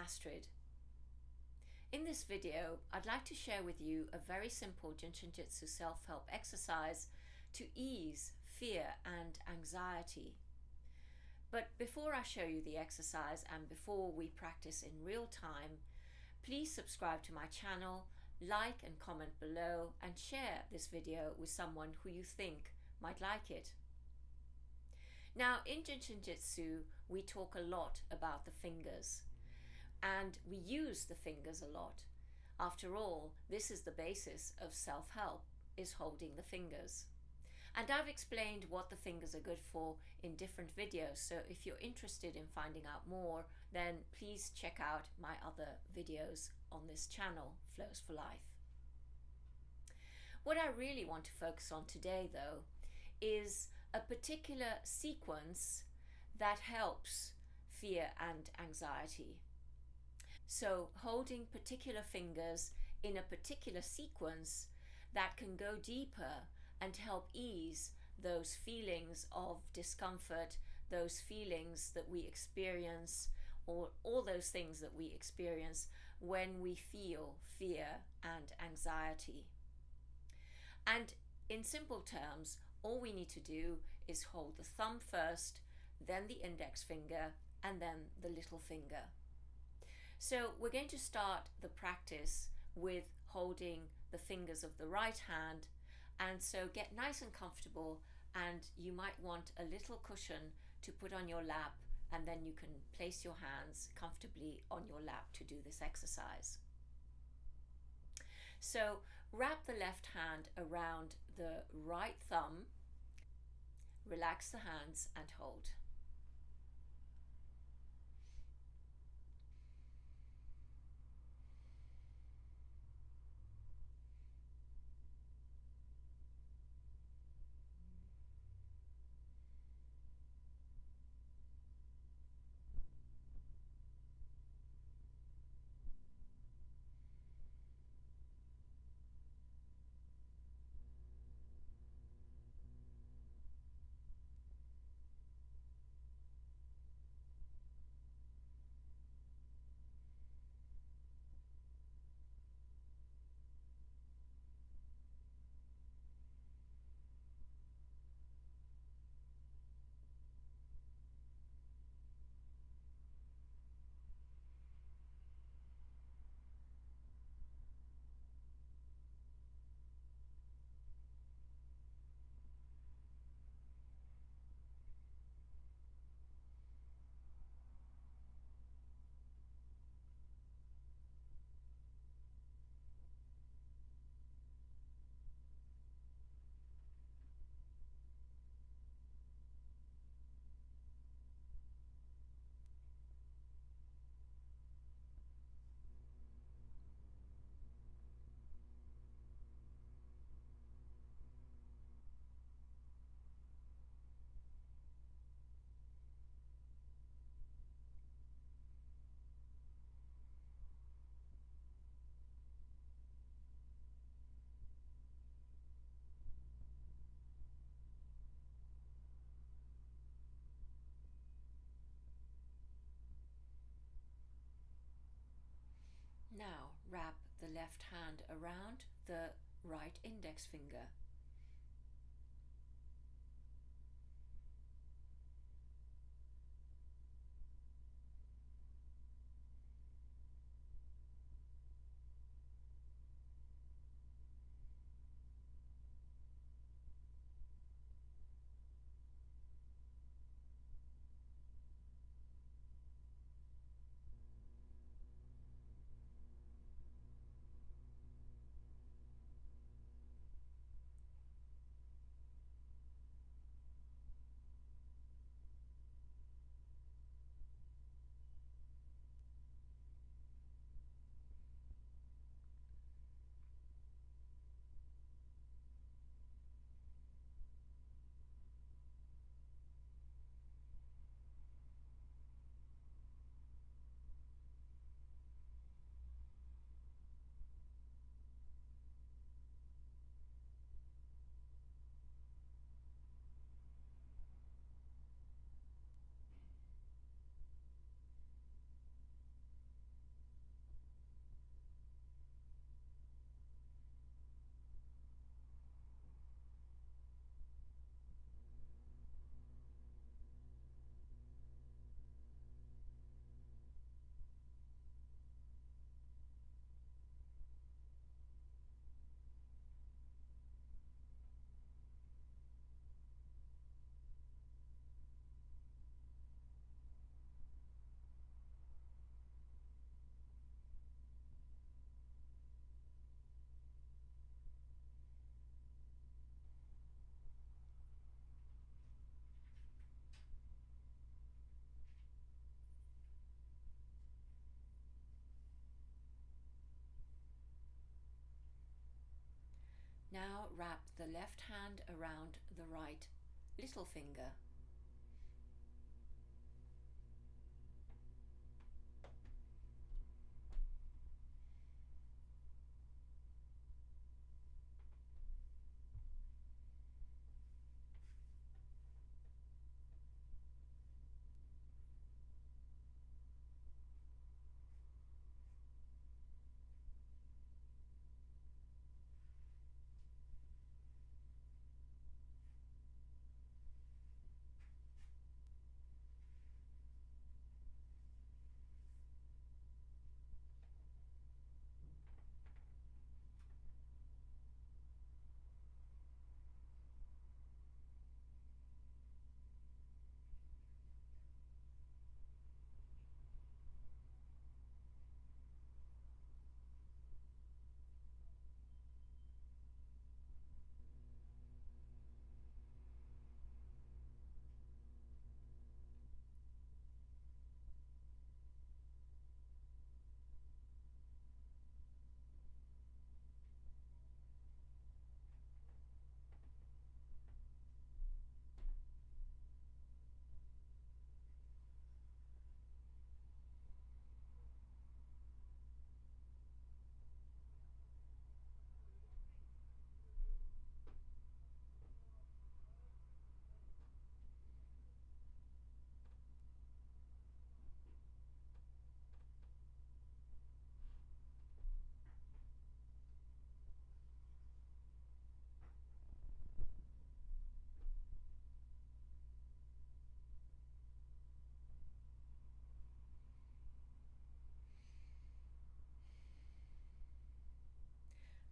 Astrid. In this video, I'd like to share with you a very simple Jin Shin Jyutsu self-help exercise to ease fear and anxiety. But before I show you the exercise and before we practice in real time, please subscribe to my channel, like and comment below, and share this video with someone who you think might like it. Now, in Jin Shin Jyutsu, we talk a lot about the fingers, and we use the fingers a lot. After all, this is the basis of self-help, is holding the fingers. And I've explained what the fingers are good for in different videos, so if you're interested in finding out more, then please check out my other videos on this channel, Flows for Life. What I really want to focus on today, though, is a particular sequence that helps fear and anxiety. So holding particular fingers in a particular sequence that can go deeper and help ease those feelings of discomfort, those feelings that we experience, or all those things that we experience when we feel fear and anxiety. And in simple terms, all we need to do is hold the thumb first, then the index finger, and then the little finger. So we're going to start the practice with holding the fingers of the right hand, and so get nice and comfortable, and you might want a little cushion to put on your lap, and then you can place your hands comfortably on your lap to do this exercise. So wrap the left hand around the right thumb, relax the hands and hold. Now wrap the left hand around the right index finger. Now wrap the left hand around the right little finger.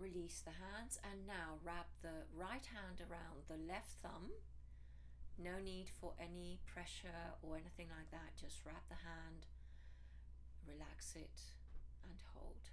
Release the hands and now wrap the right hand around the left thumb. No need for any pressure or anything like that. Just wrap the hand, relax it and hold.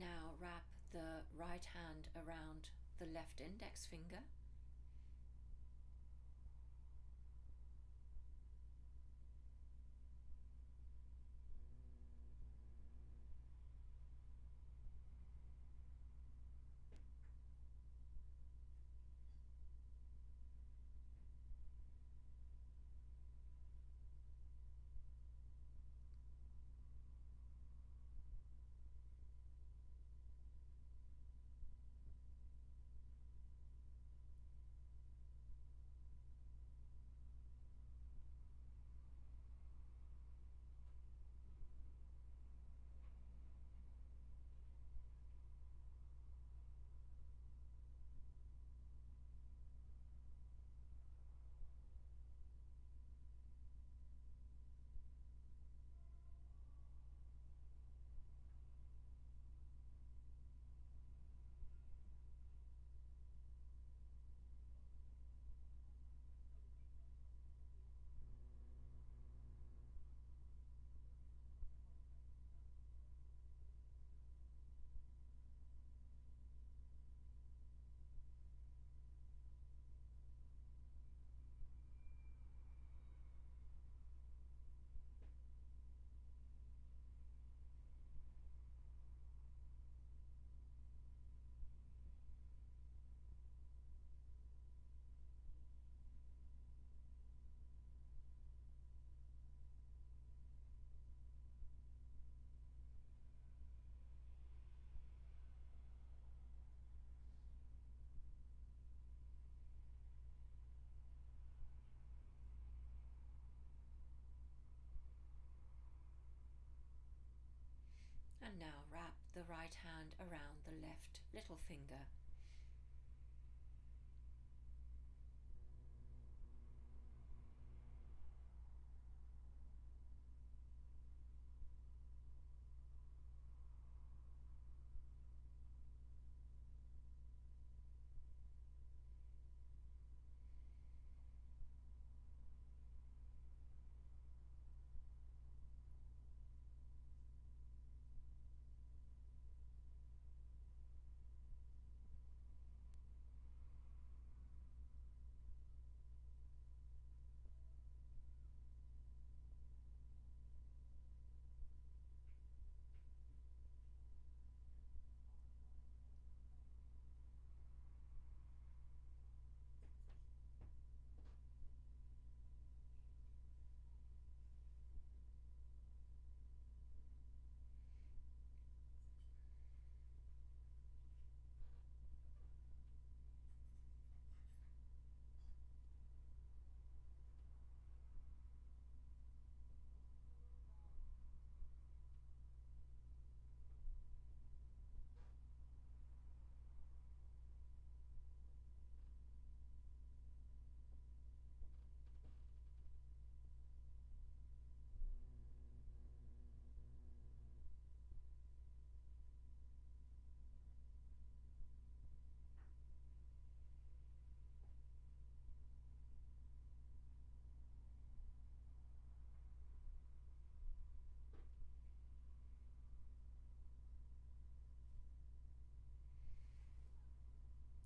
Now wrap the right hand around the left index finger. around the left little finger.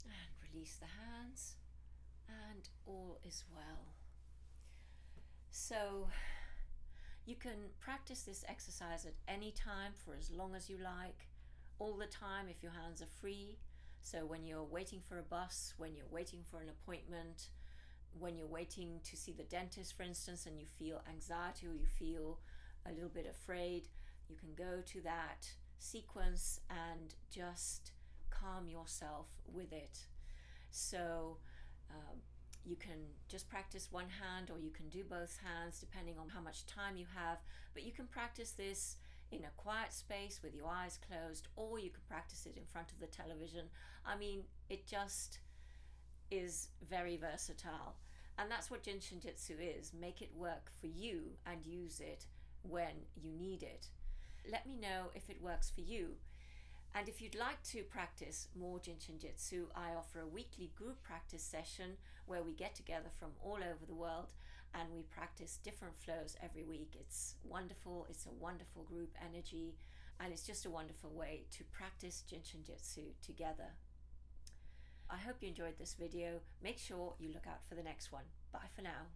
And release the hands, and all is well. So you can practice this exercise at any time for as long as you like, all the time if your hands are free. So when you're waiting for a bus, when you're waiting for an appointment, when you're waiting to see the dentist, for instance, and you feel anxiety or you feel a little bit afraid, you can go to that sequence and just calm yourself with it. So you can just practice one hand, or you can do both hands depending on how much time you have, but you can practice this in a quiet space with your eyes closed, or you can practice it in front of the television. I mean, it just is very versatile, and that's what Jin Shin Jyutsu is. Make it work for you and use it when you need it. Let me know if it works for you. And if you'd like to practice more Jin Shin Jyutsu, I offer a weekly group practice session where we get together from all over the world and we practice different flows every week. It's wonderful. It's a wonderful group energy, and it's just a wonderful way to practice Jin Shin Jyutsu together. I hope you enjoyed this video. Make sure you look out for the next one. Bye for now.